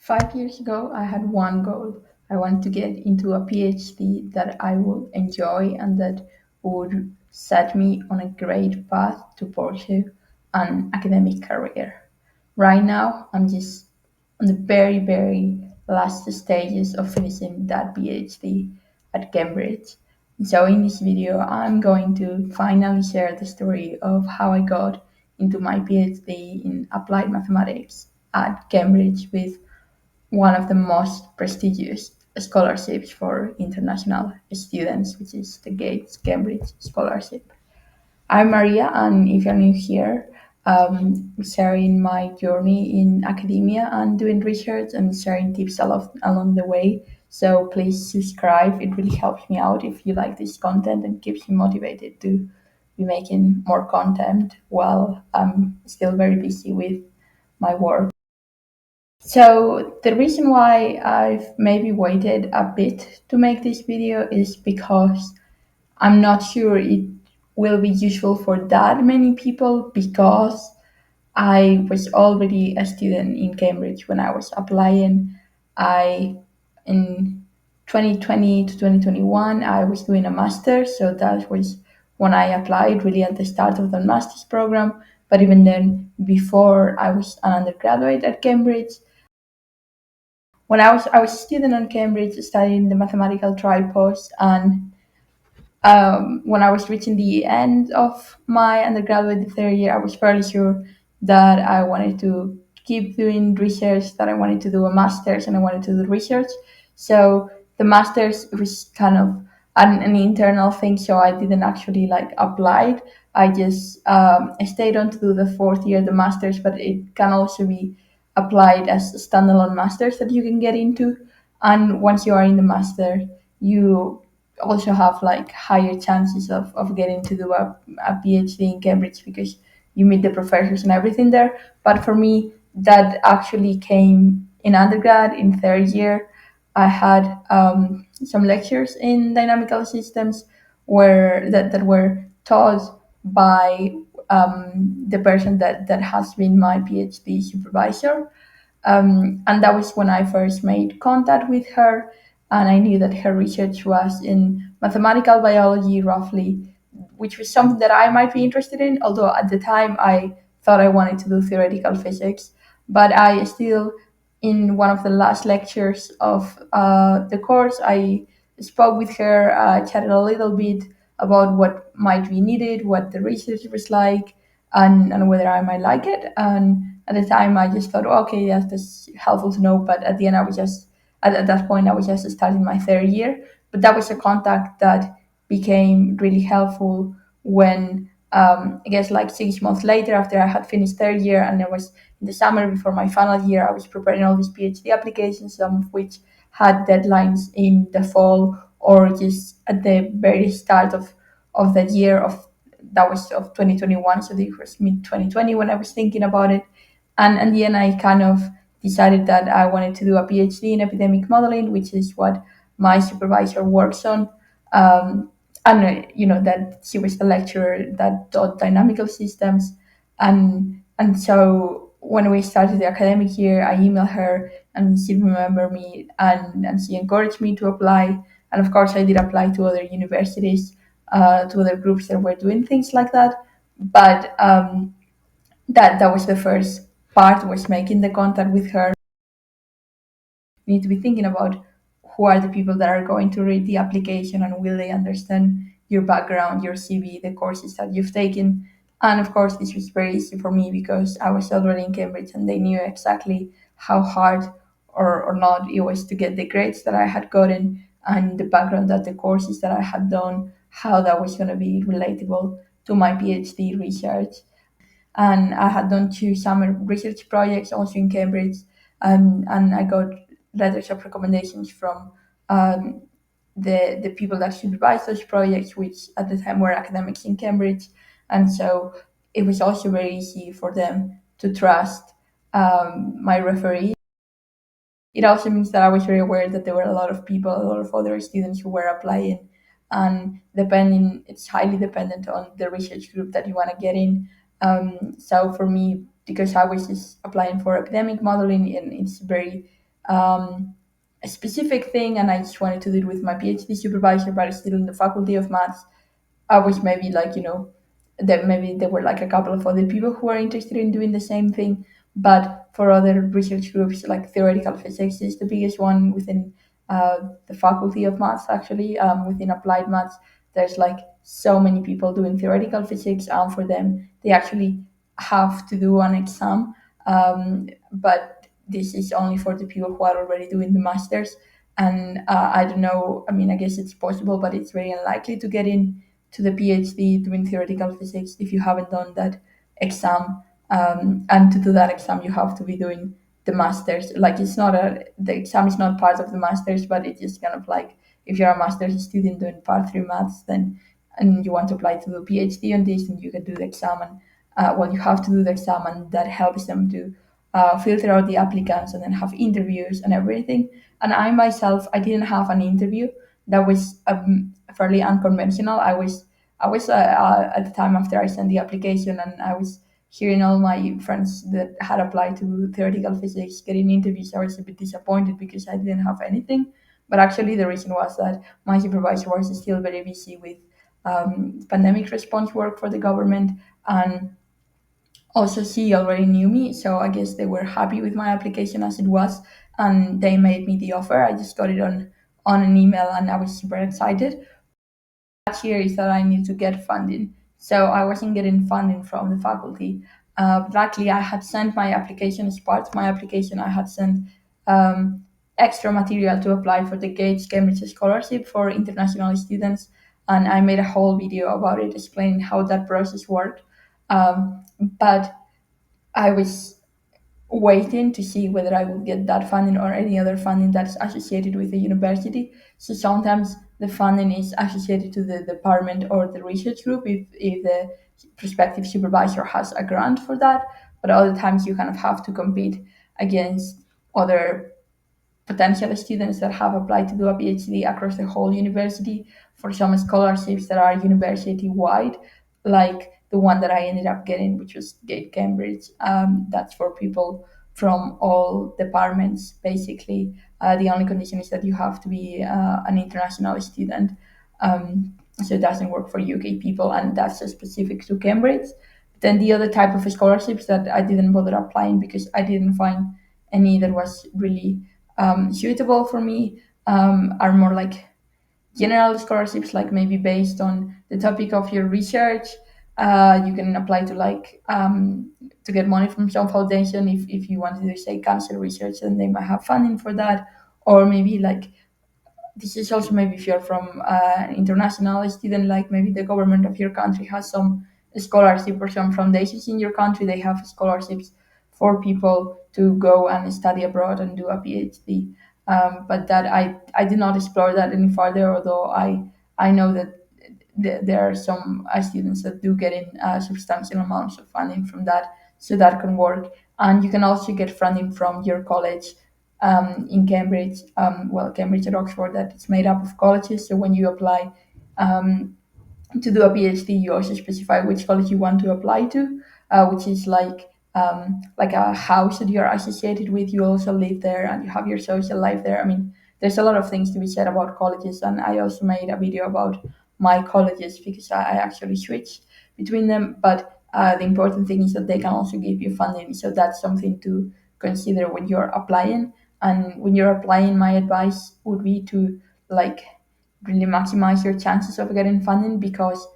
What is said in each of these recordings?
5 years ago, I had one goal. I wanted to get into a PhD that I would enjoy and that would set me on a great path to pursue an academic career. Right now, I'm just on the very, very last stages of finishing that PhD at Cambridge. So, in this video, I'm going to finally share the story of how I got into my PhD in applied mathematics at Cambridge with one of the most prestigious scholarships for international students, which is the Gates Cambridge Scholarship. I'm Maria, and if you're new here, sharing my journey in academia and doing research and sharing tips along the way. So please subscribe. It really helps me out if you like this content and keeps me motivated to be making more content while I'm still very busy with my work. So the reason why I've maybe waited a bit to make this video is because I'm not sure it will be useful for that many people because I was already a student in Cambridge when I was applying. I in 2020 to 2021 I was doing a master, so that was when I applied really at the start of the master's program. But even then, before I was an undergraduate at Cambridge, when I was a student on Cambridge studying the mathematical tripos, and when I was reaching the end of my undergraduate the third year, I was fairly sure that I wanted to keep doing research, that I wanted to do a master's, and I wanted to do research. So the master's was kind of an internal thing, so I didn't actually like apply. I just stayed on to do the fourth year, the master's, but it can also be applied as a standalone master's that you can get into. And once you are in the master, you also have like higher chances of getting to do a PhD in Cambridge because you meet the professors and everything there. But for me, that actually came in undergrad in third year. I had some lectures in dynamical systems that were taught by the person that has been my PhD supervisor. And that was when I first made contact with her, and I knew that her research was in mathematical biology, roughly, which was something that I might be interested in, although at the time I thought I wanted to do theoretical physics. But I still, in one of the last lectures of the course, I spoke with her, chatted a little bit about what might be needed, what the research was like, and whether I might like it. And at the time, I just thought, oh, okay, yes, that's helpful to know. But at the end, at that point, I was just starting my third year. But that was a contact that became really helpful when, I guess, like 6 months later, after I had finished third year, and it was in the summer before my final year, I was preparing all these PhD applications, some of which had deadlines in the fall or just at the very start of the year that was of 2021. So this was mid 2020 when I was thinking about it. And in the end, I kind of decided that I wanted to do a PhD in epidemic modeling, which is what my supervisor works on. That she was the lecturer that taught dynamical systems. And so when we started the academic year, I emailed her and she remembered me, and she encouraged me to apply. And of course, I did apply to other universities, to other groups that were doing things like that. But that was the first part, was making the contact with her. You need to be thinking about who are the people that are going to read the application, and will they understand your background, your CV, the courses that you've taken. And of course, this was very easy for me because I was already in Cambridge and they knew exactly how hard or not it was to get the grades that I had gotten, and the background, that the courses that I had done, how that was going to be relatable to my PhD research. And I had done 2 summer research projects also in Cambridge, and I got letters of recommendations from the people that supervised those projects, which at the time were academics in Cambridge, and so it was also very easy for them to trust my referee. It also means that I was very aware that there were a lot of people, a lot of other students who were applying, and it's highly dependent on the research group that you want to get in. So for me, because I was just applying for academic modeling, and it's very a specific thing, and I just wanted to do it with my PhD supervisor, but still in the Faculty of Maths. I was maybe like, that maybe there were like a couple of other people who are interested in doing the same thing. But for other research groups, like theoretical physics is the biggest one within the Faculty of Maths, actually. Within applied maths, there's like so many people doing theoretical physics, and for them, they actually have to do an exam. But this is only for the people who are already doing the masters. And I don't know, I mean, I guess it's possible, but it's very unlikely to get in to the PhD doing theoretical physics if you haven't done that exam. And to do that exam, you have to be doing the masters. Like it's not the exam is not part of the masters, but it's just kind of like if you're a master's student doing part three maths, then and you want to apply to do a PhD on this, then you can do the exam. And well, you have to do the exam, and that helps them to filter out the applicants and then have interviews and everything. And I myself, I didn't have an interview. That was fairly unconventional. I was at the time after I sent the application, and I was hearing all my friends that had applied to theoretical physics getting interviews. I was a bit disappointed because I didn't have anything. But actually, the reason was that my supervisor was still very busy with pandemic response work for the government, and also she already knew me, so I guess they were happy with my application as it was, and they made me the offer. I just got it on an email, and I was super excited. Here is that I need to get funding. So I wasn't getting funding from the faculty. But luckily, I had sent my application as part of my application. I had sent um, extra material to apply for the Gates Cambridge Scholarship for international students. And I made a whole video about it explaining how that process worked. But I was waiting to see whether I would get that funding or any other funding that's associated with the university. So sometimes the funding is associated to the department or the research group if the prospective supervisor has a grant for that. But other times you kind of have to compete against other potential students that have applied to do a PhD across the whole university for some scholarships that are university wide, like the one that I ended up getting, which was Gate Cambridge. That's for people from all departments, basically. The only condition is that you have to be an international student. So it doesn't work for UK people, and that's specific to Cambridge. Then the other type of scholarships that I didn't bother applying because I didn't find any that was really suitable for me are more like general scholarships, like maybe based on the topic of your research. You can apply to to get money from some foundation if you want to do, say, cancer research, and they might have funding for that. Or maybe like this is also maybe if you're from an international student, like maybe the government of your country has some scholarship or some foundations in your country, they have scholarships for people to go and study abroad and do a PhD. But that I did not explore that any further, although I know that there are some students that do get in substantial amounts of funding from that, so that can work. And you can also get funding from your college in Cambridge, well, Cambridge and Oxford, that it's made up of colleges. So when you apply um, to do a PhD, you also specify which college you want to apply to, which is like a house that you're associated with. You also live there and you have your social life there. I mean, there's a lot of things to be said about colleges, and I also made a video about my colleges because I actually switched between them. But the important thing is that they can also give you funding, so that's something to consider when you're applying. And when you're applying, my advice would be to like really maximize your chances of getting funding, because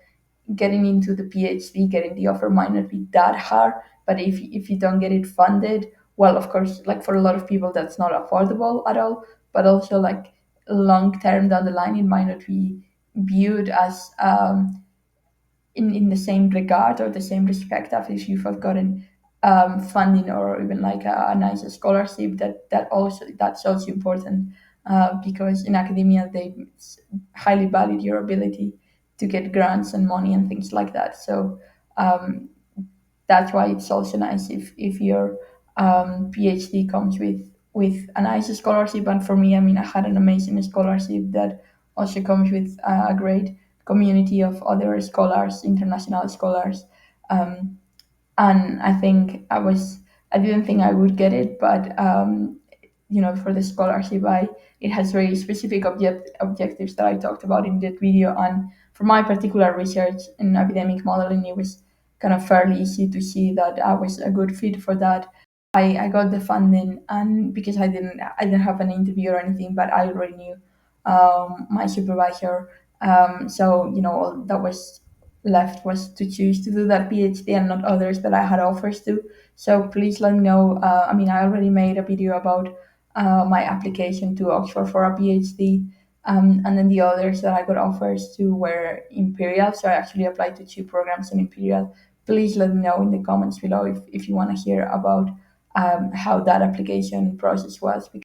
getting into the PhD, getting the offer might not be that hard. But if you don't get it funded, well, of course, like for a lot of people, that's not affordable at all. But also, like long term down the line, it might not be viewed as in the same regard or the same respect as if you've gotten funding or even like a nice scholarship. That's also important because in academia they highly value your ability to get grants and money and things like that. So um, that's why it's also nice if your PhD comes with a nice scholarship. And for me, I mean, I had an amazing scholarship that also comes with a great community of other scholars, international scholars. Um, and I think I didn't think I would get it, but for the scholarship, it has very specific objectives that I talked about in that video. And for my particular research in epidemic modeling, it was kind of fairly easy to see that I was a good fit for that. I got the funding, and because I didn't have an interview or anything, but I already knew my supervisor. So all that was left was to choose to do that PhD and not others that I had offers to. So please let me know. I mean, I already made a video about my application to Oxford for a PhD, and then the others that I got offers to were Imperial. So I actually applied to two programs in Imperial. Please let me know in the comments below if you want to hear about how that application process was.